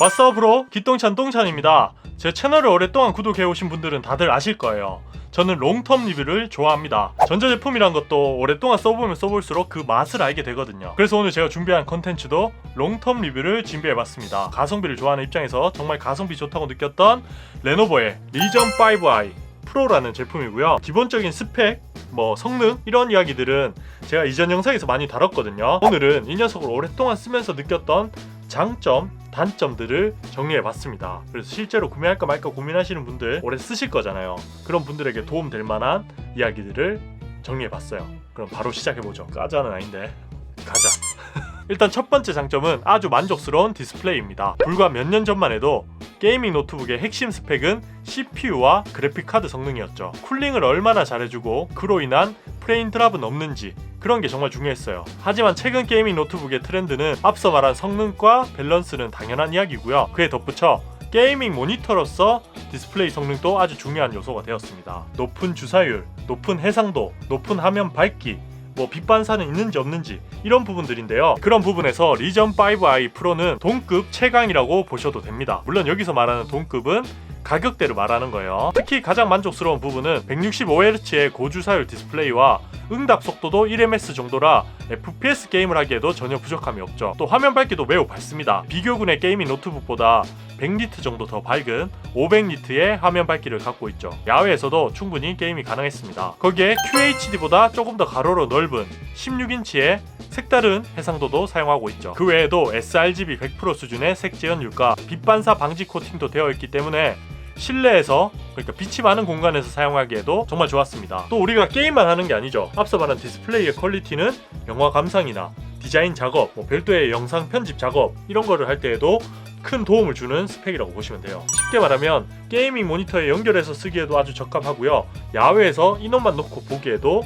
왓츠업 브로 기똥찬 똥찬입니다. 제 채널을 오랫동안 구독해오신 분들은 다들 아실 거예요. 저는 롱텀 리뷰를 좋아합니다. 전자제품이란 것도 오랫동안 써보면 써볼수록 그 맛을 알게 되거든요. 그래서 오늘 제가 준비한 컨텐츠도 롱텀 리뷰를 준비해봤습니다. 가성비를 좋아하는 입장에서 정말 가성비 좋다고 느꼈던 레노버의 리전 5i 프로라는 제품이고요. 기본적인 스펙, 성능 이런 이야기들은 제가 이전 영상에서 많이 다뤘거든요. 오늘은 이 녀석을 오랫동안 쓰면서 느꼈던 장점, 단점들을 정리해봤습니다. 그래서 실제로 구매할까 말까 고민하시는 분들, 오래 쓰실 거잖아요. 그런 분들에게 도움될 만한 이야기들을 정리해봤어요. 그럼 바로 시작해보죠. 까자는 아닌데 가자. 일단 첫 번째 장점은 아주 만족스러운 디스플레이입니다. 불과 몇 년 전만 해도 게이밍 노트북의 핵심 스펙은 CPU와 그래픽카드 성능이었죠. 쿨링을 얼마나 잘해주고 그로 인한 프레임 드랍은 없는지 그런 게 정말 중요했어요. 하지만 최근 게이밍 노트북의 트렌드는 앞서 말한 성능과 밸런스는 당연한 이야기고요. 그에 덧붙여 게이밍 모니터로서 디스플레이 성능도 아주 중요한 요소가 되었습니다. 높은 주사율, 높은 해상도, 높은 화면 밝기, 빛 반사는 있는지 없는지 이런 부분들인데요. 그런 부분에서 리전 5i 프로는 동급 최강이라고 보셔도 됩니다. 물론 여기서 말하는 동급은 가격대를 말하는 거예요. 특히 가장 만족스러운 부분은 165Hz의 고주사율 디스플레이와 응답 속도도 1ms 정도라 FPS 게임을 하기에도 전혀 부족함이 없죠. 또 화면 밝기도 매우 밝습니다. 비교군의 게이밍 노트북보다 100니트 정도 더 밝은 500니트의 화면 밝기를 갖고 있죠. 야외에서도 충분히 게임이 가능했습니다. 거기에 QHD보다 조금 더 가로로 넓은 16인치의 색다른 해상도도 사용하고 있죠. 그 외에도 sRGB 100% 수준의 색 재현율과 빛 반사 방지 코팅도 되어 있기 때문에 실내에서, 그러니까 빛이 많은 공간에서 사용하기에도 정말 좋았습니다. 또 우리가 게임만 하는 게 아니죠. 앞서 말한 디스플레이의 퀄리티는 영화 감상이나 디자인 작업, 별도의 영상 편집 작업 이런 거를 할 때에도 큰 도움을 주는 스펙이라고 보시면 돼요. 쉽게 말하면 게이밍 모니터에 연결해서 쓰기에도 아주 적합하고요. 야외에서 인원만 놓고 보기에도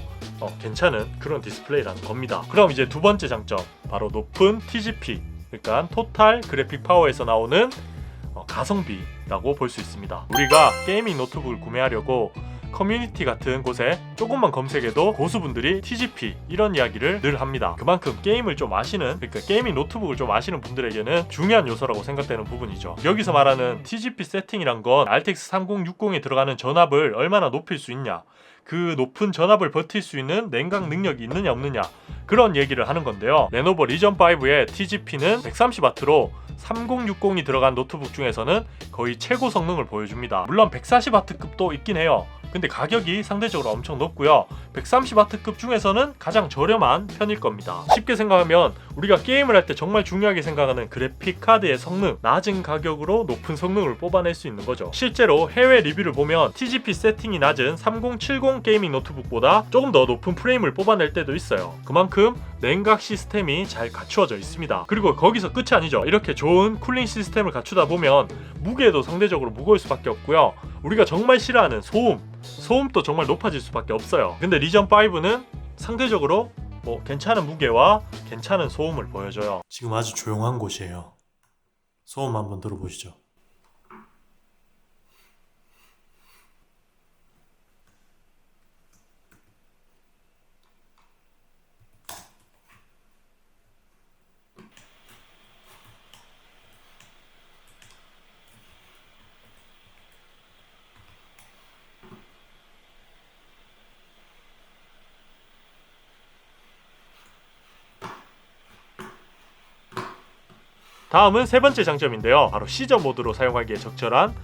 괜찮은 그런 디스플레이라는 겁니다. 그럼 이제 두 번째 장점, 바로 높은 TGP, 그러니까 토탈 그래픽 파워에서 나오는 가성비라고 볼 수 있습니다. 우리가 게이밍 노트북을 구매하려고 커뮤니티 같은 곳에 조금만 검색해도 고수분들이 TGP 이런 이야기를 늘 합니다. 그만큼 게임을 좀 아시는, 그러니까 게이밍 노트북을 좀 아시는 분들에게는 중요한 요소라고 생각되는 부분이죠. 여기서 말하는 TGP 세팅이란 건 RTX 3060에 들어가는 전압을 얼마나 높일 수 있냐, 그 높은 전압을 버틸 수 있는 냉각 능력이 있느냐 없느냐 그런 얘기를 하는 건데요. 레노버 리전 5의 TGP는 130W로 3060이 들어간 노트북 중에서는 거의 최고 성능을 보여줍니다. 물론 140W급도 있긴 해요. 근데 가격이 상대적으로 엄청 높고요. 130W급 중에서는 가장 저렴한 편일 겁니다. 쉽게 생각하면 우리가 게임을 할 때 정말 중요하게 생각하는 그래픽 카드의 성능, 낮은 가격으로 높은 성능을 뽑아낼 수 있는 거죠. 실제로 해외 리뷰를 보면 TGP 세팅이 낮은 3070 게이밍 노트북보다 조금 더 높은 프레임을 뽑아낼 때도 있어요. 그만큼 냉각 시스템이 잘 갖추어져 있습니다. 그리고 거기서 끝이 아니죠. 이렇게 좋은 쿨링 시스템을 갖추다 보면 무게도 상대적으로 무거울 수밖에 없고요. 우리가 정말 싫어하는 소음도 정말 높아질 수밖에 없어요. 근데 리전 5는 상대적으로 괜찮은 무게와 괜찮은 소음을 보여줘요. 지금 아주 조용한 곳이에요. 소음 한번 들어보시죠. 다음은 세 번째 장점인데요. 바로 시저 모드로 사용하기에 적절한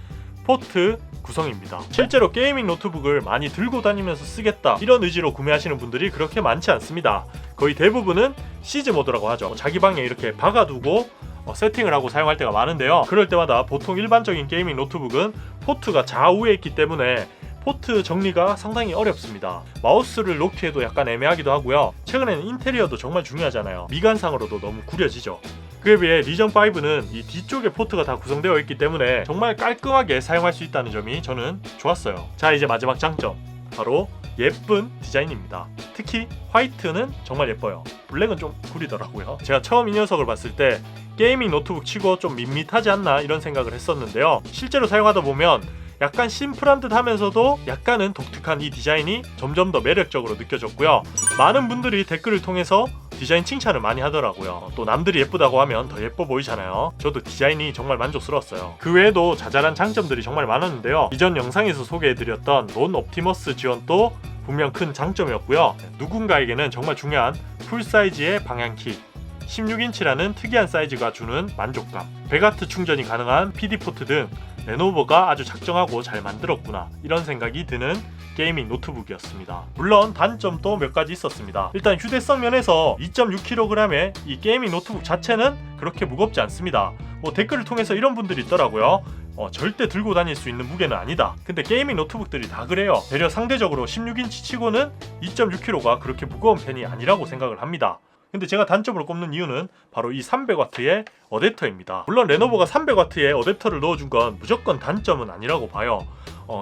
포트 구성입니다. 실제로 게이밍 노트북을 많이 들고 다니면서 쓰겠다 이런 의지로 구매하시는 분들이 그렇게 많지 않습니다. 거의 대부분은 시즈 모드라고 하죠. 자기 방에 이렇게 박아두고 세팅을 하고 사용할 때가 많은데요. 그럴 때마다 보통 일반적인 게이밍 노트북은 포트가 좌우에 있기 때문에 포트 정리가 상당히 어렵습니다. 마우스를 놓기에도 약간 애매하기도 하고요. 최근에는 인테리어도 정말 중요하잖아요. 미관상으로도 너무 구려지죠. 그에 비해 리전 5는 이 뒤쪽에 포트가 다 구성되어 있기 때문에 정말 깔끔하게 사용할 수 있다는 점이 저는 좋았어요. 자, 이제 마지막 장점, 바로 예쁜 디자인입니다. 특히 화이트는 정말 예뻐요. 블랙은 좀 구리더라고요. 제가 처음 이 녀석을 봤을 때 게이밍 노트북 치고 좀 밋밋하지 않나 이런 생각을 했었는데요. 실제로 사용하다 보면 약간 심플한 듯 하면서도 약간은 독특한 이 디자인이 점점 더 매력적으로 느껴졌고요. 많은 분들이 댓글을 통해서 디자인 칭찬을 많이 하더라고요. 또 남들이 예쁘다고 하면 더 예뻐 보이잖아요. 저도 디자인이 정말 만족스러웠어요. 그 외에도 자잘한 장점들이 정말 많았는데요. 이전 영상에서 소개해드렸던 론 옵티머스 지원도 분명 큰 장점이었고요. 누군가에게는 정말 중요한 풀사이즈의 방향키, 16인치라는 특이한 사이즈가 주는 만족감, 100W 충전이 가능한 PD 포트 등 레노버가 아주 작정하고 잘 만들었구나 이런 생각이 드는 게이밍 노트북이었습니다. 물론 단점도 몇 가지 있었습니다. 일단 휴대성 면에서 2.6kg의 이 게이밍 노트북 자체는 그렇게 무겁지 않습니다. 댓글을 통해서 이런 분들이 있더라고요. 절대 들고 다닐 수 있는 무게는 아니다. 근데 게이밍 노트북들이 다 그래요. 대려 상대적으로 16인치 치고는 2.6kg가 그렇게 무거운 편이 아니라고 생각을 합니다. 근데 제가 단점으로 꼽는 이유는 바로 이 300W의 어댑터입니다. 물론 레노버가 300W의 어댑터를 넣어준 건 무조건 단점은 아니라고 봐요.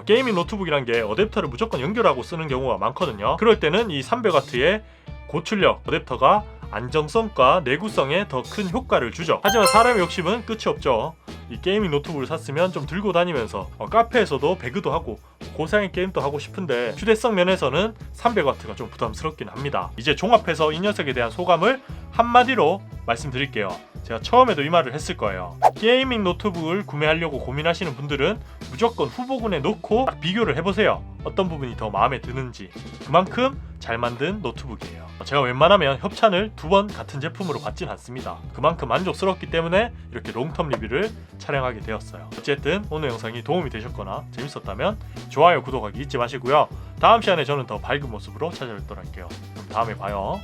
게이밍 노트북이란 게 어댑터를 무조건 연결하고 쓰는 경우가 많거든요. 그럴 때는 이 300W의 고출력 어댑터가 안정성과 내구성에 더 큰 효과를 주죠. 하지만 사람의 욕심은 끝이 없죠. 이 게이밍 노트북을 샀으면 좀 들고 다니면서 카페에서도 배그도 하고 고사양 게임도 하고 싶은데 휴대성 면에서는 300W가 좀 부담스럽긴 합니다. 이제 종합해서 이 녀석에 대한 소감을 한마디로 말씀드릴게요. 제가 처음에도 이 말을 했을 거예요. 게이밍 노트북을 구매하려고 고민하시는 분들은 무조건 후보군에 놓고 딱 비교를 해보세요. 어떤 부분이 더 마음에 드는지. 그만큼 잘 만든 노트북이에요. 제가 웬만하면 협찬을 2번 같은 제품으로 받진 않습니다. 그만큼 만족스럽기 때문에 이렇게 롱텀 리뷰를 촬영하게 되었어요. 어쨌든 오늘 영상이 도움이 되셨거나 재밌었다면 좋아요, 구독하기 잊지 마시고요. 다음 시간에 저는 더 밝은 모습으로 찾아뵙도록 할게요. 그럼 다음에 봐요.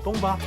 똥봐.